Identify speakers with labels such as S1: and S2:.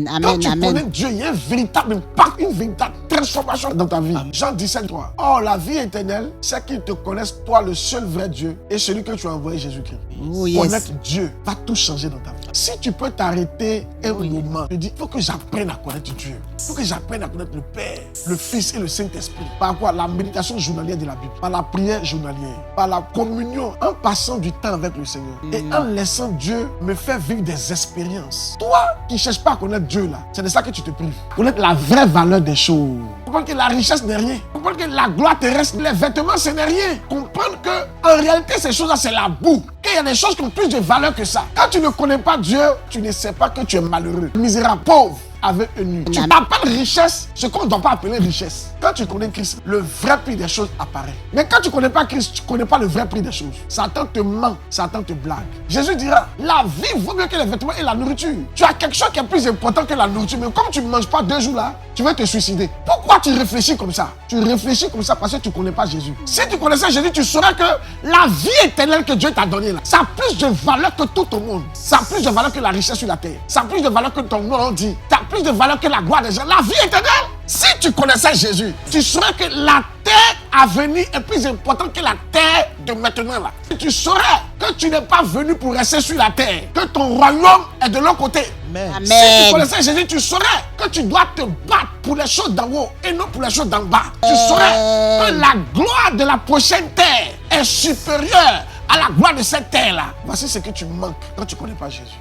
S1: Amen,
S2: Quand tu
S1: amen.
S2: connais Dieu, il y a un véritable impact, une véritable transformation dans ta vie. Jean 17, 3. Or, la vie éternelle, c'est qu'ils te connaissent, toi, le seul vrai Dieu, et celui que tu as envoyé, Jésus-Christ.
S1: Oh, yes.
S2: Connaître Dieu va tout changer dans ta vie. Si tu peux t'arrêter un moment, tu dis, il faut que j'apprenne à connaître Dieu. Il faut que j'apprenne à connaître le Père, le Fils et le Saint-Esprit. Par quoi? La méditation journalière de la Bible, par la prière journalière, par la communion, en passant du temps avec le Seigneur et en laissant Dieu me faire vivre des expériences. Toi qui ne cherches pas à connaître Dieu là, c'est de ça que tu te prives. Connaître la vraie valeur des choses. Comprendre que la richesse n'est rien. Comprendre que la gloire terrestre, les vêtements, ce n'est rien. Comprendre que en réalité, ces choses-là, c'est la boue. Qu'il y a des choses qui ont plus de valeur que ça. Quand tu ne connais pas Dieu, tu ne sais pas que tu es malheureux, misérable, pauvre, avec un nu. Tu t'appelles richesse, ce qu'on ne doit pas appeler richesse. Quand tu connais Christ, le vrai prix des choses apparaît. Mais quand tu ne connais pas Christ, tu ne connais pas le vrai prix des choses. Satan te ment, Satan te blague. Jésus dira, la vie vaut mieux que les vêtements et la nourriture. Tu as quelque chose qui est plus important que la nourriture. Mais comme tu ne manges pas 2 jours là, tu vas te suicider. Pourquoi tu réfléchis comme ça? Tu réfléchis comme ça parce que tu ne connais pas Jésus. Si tu connaissais Jésus, tu saurais que la vie éternelle que Dieu t'a donnée là, ça a plus de valeur que tout au monde. Ça a plus de valeur que la richesse sur la terre. Ça a plus de valeur que ton nom dit. Ça a plus de valeur que la gloire des gens. La vie éternelle, si tu connaissais Jésus, tu saurais que la terre à venir est plus importante que la terre de maintenant là. Tu saurais que tu n'es pas venu pour rester sur la terre, que ton royaume est de l'autre côté.
S1: Amen.
S2: Si tu connaissais Jésus, tu saurais que tu dois te battre pour les choses d'en haut et non pour les choses d'en bas. Tu saurais que la gloire de la prochaine terre est supérieure à la gloire de cette terre là. Voici ce que tu manques quand tu ne connais pas Jésus.